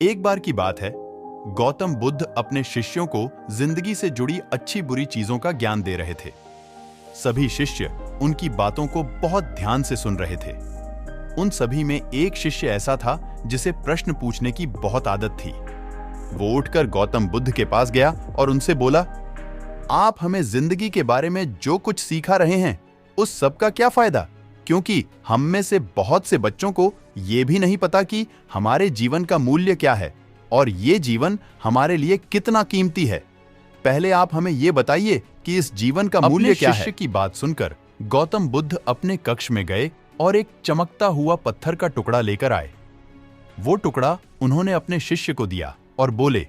एक बार की बात है, गौतम बुद्ध अपने शिष्यों को जिंदगी से जुड़ी अच्छी बुरी चीजों का ज्ञान दे रहे थे। सभी शिष्य उनकी बातों को बहुत ध्यान से सुन रहे थे। उन सभी में एक शिष्य ऐसा था जिसे प्रश्न पूछने की बहुत आदत थी। वो उठकर गौतम बुद्ध के पास गया और उनसे बोला, आप हमें जिंदगी के बारे में जो कुछ सिखा रहे हैं उस सब का क्या फायदा, क्योंकि हम में से बहुत से बच्चों को ये भी नहीं पता कि हमारे जीवन का मूल्य क्या है और ये जीवन हमारे लिए कितना कीमती है। पहले आप हमें ये बताइए कि इस जीवन का मूल्य क्या है। शिष्य की बात सुनकर गौतम बुद्ध अपने कक्ष में गए और एक चमकता हुआ पत्थर का टुकड़ा लेकर आए। वो टुकड़ा उन्होंने अपने शिष्य को दिया और बोले,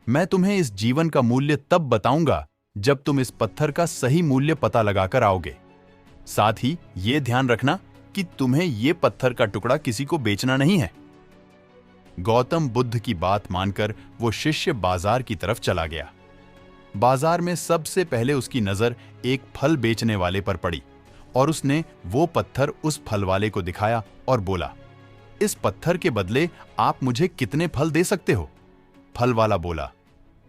मैं तुम्हें इस जीवन का मूल्य तब बताऊंगा जब तुम इस पत्थर का सही मूल्य पता लगाकर आओगे। साथ ही ये ध्यान रखना कि तुम्हें ये पत्थर का टुकड़ा किसी को बेचना नहीं है। गौतम बुद्ध की बात मानकर वो शिष्य बाजार की तरफ चला गया। बाजार में सबसे पहले उसकी नजर एक फल बेचने वाले पर पड़ी और उसने वो पत्थर उस फल वाले को दिखाया और बोला, इस पत्थर के बदले आप मुझे कितने फल दे सकते हो? फल वाला बोला,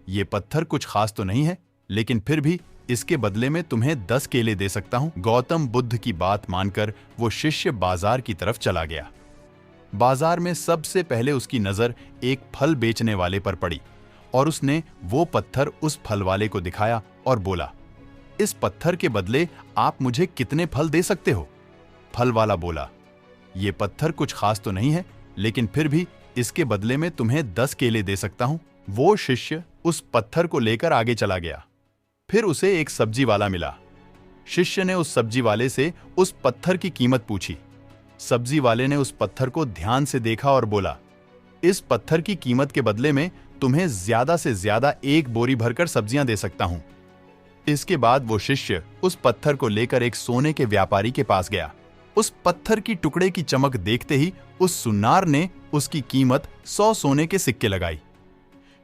ये पत्थर कुछ खास तो नहीं है, लेकिन फिर भी इसके बदले में तुम्हें 10 केले दे सकता हूं। गौतम बुद्ध की बात मानकर वो शिष्य बाजार की तरफ चला गया। बाजार में सबसे पहले उसकी नजर एक फल बेचने वाले पर पड़ी और उसने वो पत्थर उस फल वाले को दिखाया और बोला, इस पत्थर के बदले आप मुझे कितने फल दे सकते हो? फल वाला बोला, ये पत्थर कुछ खास तो नहीं है, लेकिन फिर भी इसके बदले में तुम्हें 10 केले दे सकता हूं। वो शिष्य उस पत्थर को लेकर आगे चला गया। फिर उसे एक सब्जी वाला मिला। शिष्य ने उस सब्जी वाले से उस पत्थर की कीमत पूछी। सब्जी वाले ने उस पत्थर को ध्यान से देखा और बोला, इस पत्थर की कीमत के बदले में तुम्हें ज्यादा से ज्यादा 1 बोरी भरकर सब्जियां दे सकता हूं। इसके बाद वो शिष्य उस पत्थर को लेकर एक सोने के व्यापारी के पास गया। उस पत्थर की टुकड़े की चमक देखते ही उस सुनार ने उसकी कीमत 100 सोने के सिक्के लगाई।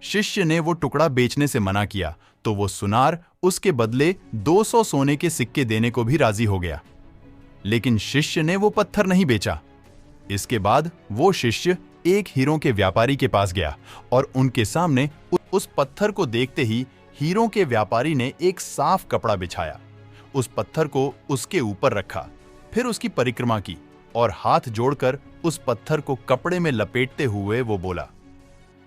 शिष्य ने वो टुकड़ा बेचने से मना किया तो वो सुनार उसके बदले 200 सोने के सिक्के देने को भी राजी हो गया, लेकिन शिष्य ने वो पत्थर नहीं बेचा। इसके बाद वो शिष्य एक हीरों के व्यापारी के पास गया और उनके सामने उस पत्थर को देखते ही हीरों के व्यापारी ने एक साफ कपड़ा बिछाया, उस पत्थर को उसके ऊपर रखा, फिर उसकी परिक्रमा की और हाथ जोड़कर उस पत्थर को कपड़े में लपेटते हुए वो बोला,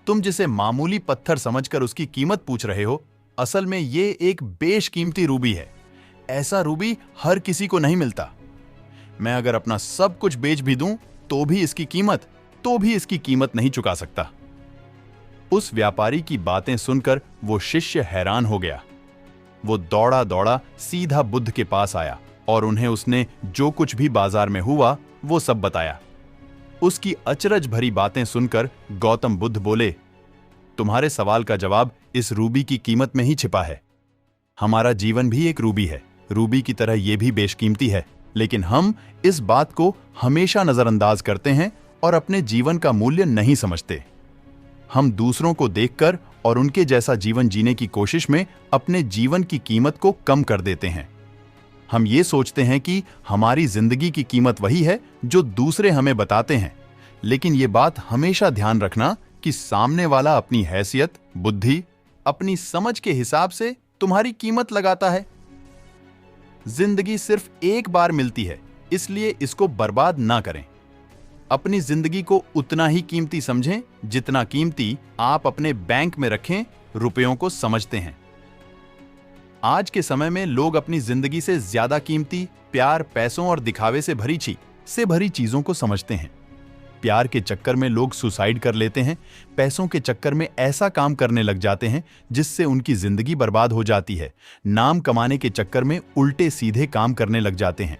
तुम जिसे मामूली पत्थर समझकर उसकी कीमत पूछ रहे हो, असल में ये एक बेशकीमती रूबी है। ऐसा रूबी हर किसी को नहीं मिलता। मैं अगर अपना सब कुछ बेच भी दूं तो भी इसकी कीमत नहीं चुका सकता। उस व्यापारी की बातें सुनकर वो शिष्य हैरान हो गया। वो दौड़ा दौड़ा सीधा बुद्ध के पास आया और उन्हें उसने जो कुछ भी बाजार में हुआ वो सब बताया। उसकी अचरज भरी बातें सुनकर गौतम बुद्ध बोले, तुम्हारे सवाल का जवाब इस रूबी की कीमत में ही छिपा है। हमारा जीवन भी एक रूबी है। रूबी की तरह यह भी बेशकीमती है, लेकिन हम इस बात को हमेशा नजरअंदाज करते हैं और अपने जीवन का मूल्य नहीं समझते। हम दूसरों को देखकर और उनके जैसा जीवन जीने की कोशिश में अपने जीवन की कीमत को कम कर देते हैं। हम ये सोचते हैं कि हमारी जिंदगी की कीमत वही है जो दूसरे हमें बताते हैं, लेकिन ये बात हमेशा ध्यान रखना कि सामने वाला अपनी हैसियत, बुद्धि, अपनी समझ के हिसाब से तुम्हारी कीमत लगाता है। जिंदगी सिर्फ एक बार मिलती है, इसलिए इसको बर्बाद ना करें। अपनी जिंदगी को उतना ही कीमती समझें जितना कीमती आप अपने बैंक में रखें रुपयों को समझते हैं। आज के समय में लोग अपनी जिंदगी से ज्यादा कीमती प्यार, पैसों और दिखावे से भरी चीजों को समझते हैं। प्यार के चक्कर में लोग सुसाइड कर लेते हैं, पैसों के चक्कर में ऐसा काम करने लग जाते हैं जिससे उनकी जिंदगी बर्बाद हो जाती है। नाम कमाने के चक्कर में उल्टे सीधे काम करने लग जाते हैं।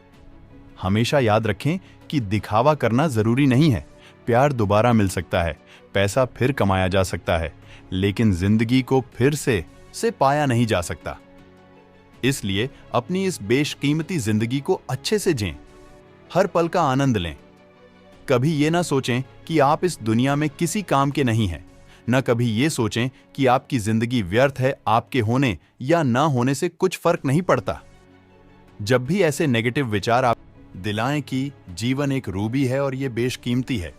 हमेशा याद रखें कि दिखावा करना जरूरी नहीं है। प्यार दोबारा मिल सकता है, पैसा फिर कमाया जा सकता है, लेकिन जिंदगी को फिर से पाया नहीं जा सकता। इसलिए अपनी इस बेशकीमती जिंदगी को अच्छे से जिएं, हर पल का आनंद लें। कभी ये ना सोचें कि आप इस दुनिया में किसी काम के नहीं हैं, न कभी ये सोचें कि आपकी जिंदगी व्यर्थ है, आपके होने या ना होने से कुछ फर्क नहीं पड़ता। जब भी ऐसे नेगेटिव विचार आप दिलाएं कि जीवन एक रूबी है और ये बेशकीमती है,